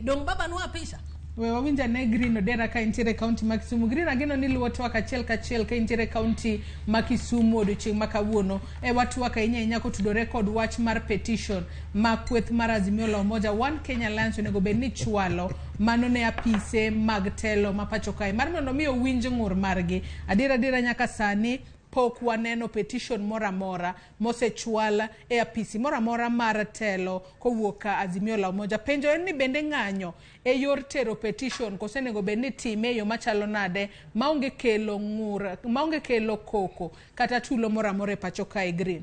Dong baba nwa pesa. We wawinja ne Green Odera ka intiere county ma Kisumu. Green ageno ni luwo twak achiel kachiel ka intiere county ma Kisumu odiochieng' ma kawuono. Watwak ahinya ahinya kotudore kod wach mar petition ma kweth mar Azimio la Umoja One Kenya Alliance onego bed ni chwalo mano ne apise mag telo ma pacho kae. Mar mondo mi owinj ng'ur margi. Adiera nyaka sani pok waneno petition mora mosechwal apisi mora mar telo kowuok Azimio la Umoja. Penjo en ni bende ng'anyo yor tero petition kosenego bed ni time yo machalo nade maonge kelo ng'ur, maonge kelo koko kata tulo mora pacho kae Green.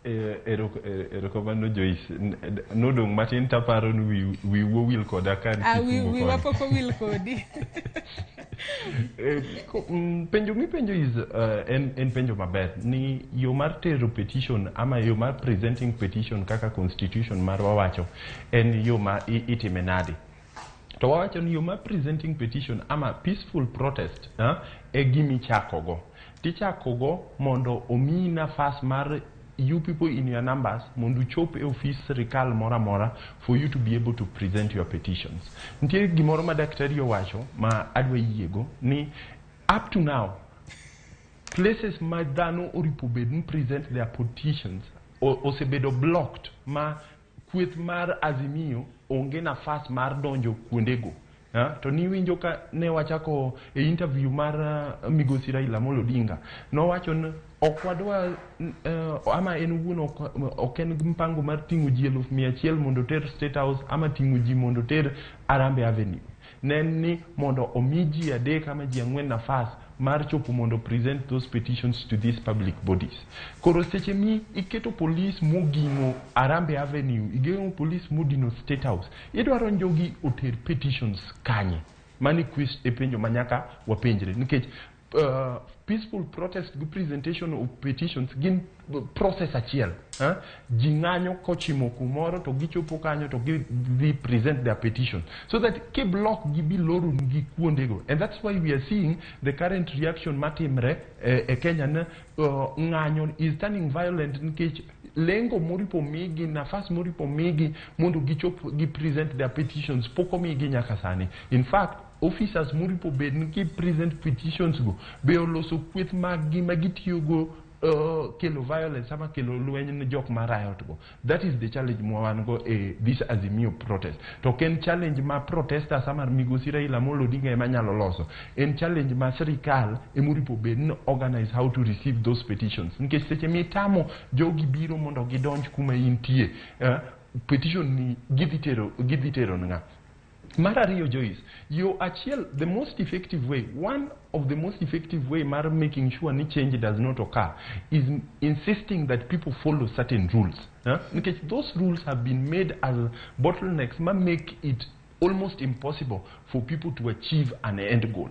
Erokomano Joyce, nodong' matin taparo ni wi will koda kan Kisumu wi wapoko will kodi. Penjo mipenjo is en penjo maber ni yo mar tero petition ama yo mar presenting petition kaka constitution mar wawacho en yo ma itime nade. To wawacho ni yo mar presenting petition ama peaceful protest e gimi chakogo. Tichakogo mondo omi nafas mar you people in your numbers mondo chop e office sirikal mora for you to be able to present your petitions. Ntie gimoro ma daktari owacho ma adwa yiego ni up to now places ma dhano oripo bedni present their petitions osebedo blocked ma kweth mar Azimio onge nafas mar donjo kuondego. To ni winjo ka ne wachako e interview mar Migosi Raila Amolo Odinga no wacho ni okwadwa ama en wuon oken mpango mar ting'o ji 100,000 mondo ter State House ama ting'o ji mondo ter Arambe Avenue. Nen ni mondo omi ji 3 ama ji 4 nafas mar chopo mondo present those petitions to these public bodies. Koro seche mi iketo police mogino Arambe Avenue, igeno police modino State House, idwaro njogi oter petitions kanye. Mani quiz e penjo manyaka wapenjre. Nikech peaceful protest gi presentation of petitions gin process achiel. Ji ng'anyo kochimo kumoro to gichopo kanyo to gi present their petition. So that ke block gi biloro gi kuondego. And that's why we are seeing the current reaction matimre e Kenya na ng'anyo is turning violent nikech lengo moripo migi nafas moripo migi mondo gichop gi present their petitions poko migi nyaka sani. In fact, officers moripo bed ni present petitions go be oloso kweth magi magitiyogo kelo violence ama kelo lweny ni jok ma riot go. That is the challenge mwan go this Azimio protest. To ken challenge ma protesters ama Migosi Raila Amolo Odinga ema nyalo loso. En challenge ma sirikal emuripo bed ni organize how to receive those petitions. Nikech seche mitamo jogi biro mondo gidonj kuma intie petition ni gidhitero nga. Marario Joyce, you achiel the most effective way, one of the most effective way mar making sure any change does not occur is insisting that people follow certain rules. Because those rules have been made as bottlenecks ma make it almost impossible for people to achieve an end goal.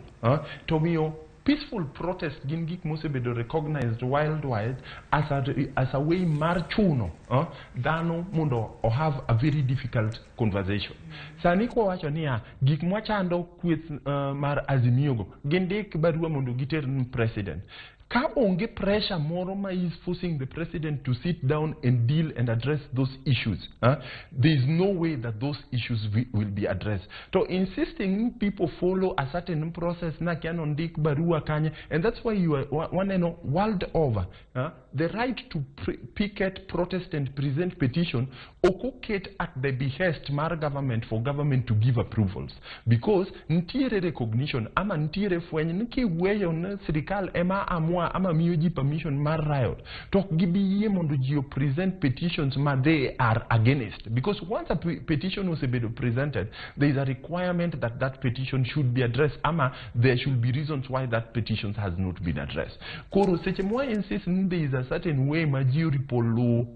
Tomio, peaceful protest gin gik mosebedo recognized worldwide as a way mar chuno dhano mondo have a very difficult conversation. Sani ko wacho niya gik mwachando kweth mar Azimio go gin dik barua mondo giter president. Ka onge pressure moro ma is forcing the president to sit down and deal and address those issues, there is no way that those issues will be addressed. So insisting people follow a certain process na kiano ndik barua kanye, and that's why you are one and all world over the right to picket, protest and present petition okoket at the behest mar government for government to give approvals, because ntiere recognition ama ntiere fwenye niki weyo na sirikal ema amwa ama miyo ji permission mar riot to gibi mondo ji present petitions ma they are against, because once a petition was presented there is a requirement that that petition should be addressed ama there should be reasons why that petition has not been addressed. Koro seche mwa insist there is a certain way ma ji ripolo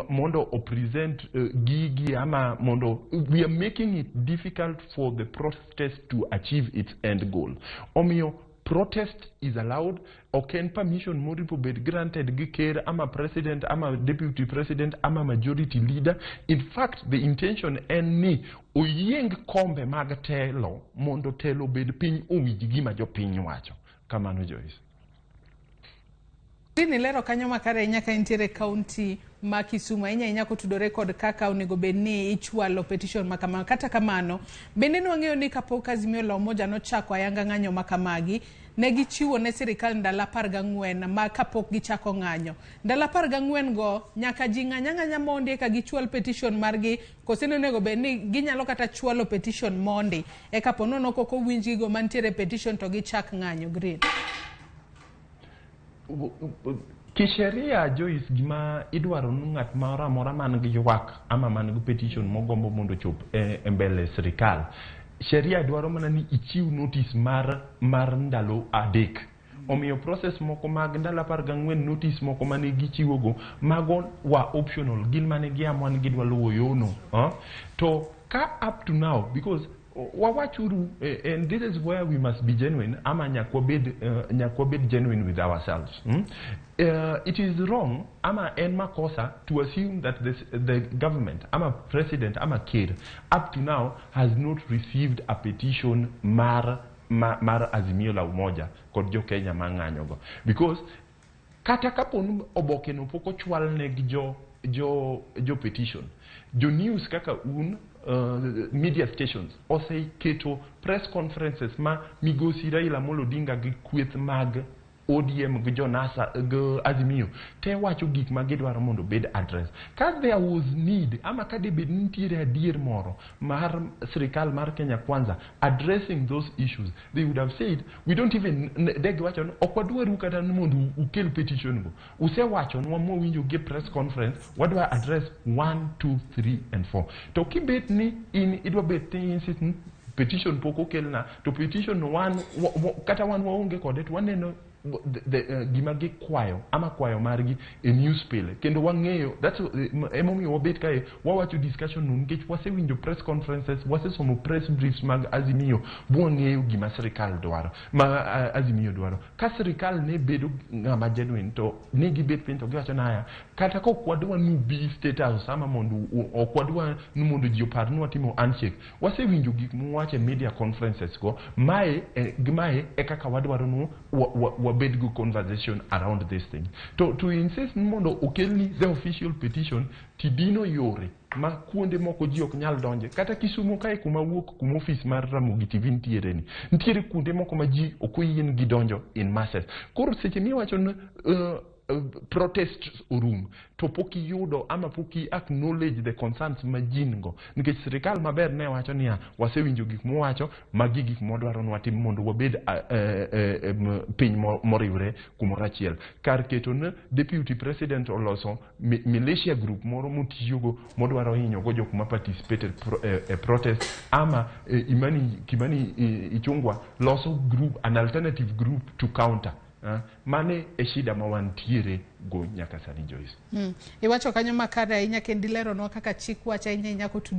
mondo o present gigi ama mondo, we are making it difficult for the protest to achieve its end goal. Omio protest is allowed, or can permission moripo bed granted giker ama president ama deputy president ama majority leader. In fact, the intention en ni oyeng kombe mag telo mondo telo bed piny owinj gima jo piny wacho. Kamano Joyce. Ni lero kanyo makare nyaka intiere county ma Kisumu inya kotudore kod kaka onego bedni ichwalo petition makama. Kata kamano bende nwang'eyo ni kapok Azimio la Umoja nochako ayanga ng'anyo makamagi ne gichiwo ne sirikal ndalo 14 ma kapok gichako ng'anyo. Ndalo 14 go nyaka ji ng'anya mondi ka gichwal petition margi kosene onego bedni ginyalo kata chwalo petition mondi e kapo nono koko winji go mantiere petition to gichak ng'anyo. Green kisheria Joyce gima idwaro ng'at mora man gi ywak ama man gi petition mogombo mondo chop e mbele sirikal. Sheria dwaro mana ni ichiw notice mar ndalo 3. Omiyo process moko mag ndalo 14 notice moko mane gichiwo go mago wa optional, gin mane giamwan gidwa luwo yono. To ka up to now, because wawachuru, and this is where we must be genuine, ama nyakwabed genuine with ourselves. It is wrong, ama en makosa, to assume that the government, ama president, ama kid, up to now has not received a petition mar Azimio la Umoja kod jo Kenya mang'anyogo. Because kata kapon oboke no poko chwal ne jo petition, jo news kaka media stations ose keto press conferences ma migosi Raila Amolo Odinga gi kweth mag ODM gi jonasa gi Azimio te wacho gik ma gidwaro mondo bed address. Ka there was need ama ka de bed nitiere adier moro mar sirikal mar Kenya Kwanza addressing those issues, they would have said we don't even degi wacho okwadwaru kata mondo ukel petition go. Use wacho nwa mo winjo ge press conference wadwa address 1 2 3 and 4. To kibet ni in idwa bet insist petition poko kelna to petition one kata wan waonge kode to waneno gima gi kwayo ama kwayo margi e newspaper kendo wang'eyo that's emomiyo wabet kae wawacho discussion nun nikech wasewinjo press conferences, wasesomo press briefs mag Azimio bwang'eyo gima sirikal dwaro Azimio dwaro. Ka sirikal ne bedo ng'ama genuine to ne gibet piny to giwacho naya kata kokwadwa nubi state house ama mondo okwadwa mondo ji opar ni watimo handshake, wasewinjo gik mwache media conferences go gimae kaka wadwaro no wabed good conversation around this thing. To insist mondo okelni the official petition tidino yore ma kuonde moko ji ok nyal donje. Kata Kisumu kae kuma wuok kuma office mar Ramogi TV nitiere kuonde moko ma ji ok oyien gidonjo in masses. Koro seche miwacho protest orum to poki yudo ama poki acknowledge the concerns ma jingo nikech sirikal maber ne wacho niya wasewinjo gik mowacho magi gik modwaro nwatim mondo wabed piny moriwre kumoro achiel. Kar keto ne deputy president oloso militia group moro motiyogo modwaro hinyogo jok ma participated protest ama Kimani Ichung'wa loso group, an alternative group to counter. Mane e shida ma wantiere go nyaka sani Joyce. Iwacho kanyo makare ahinya kendilero no kaka chik wacha inya kotudore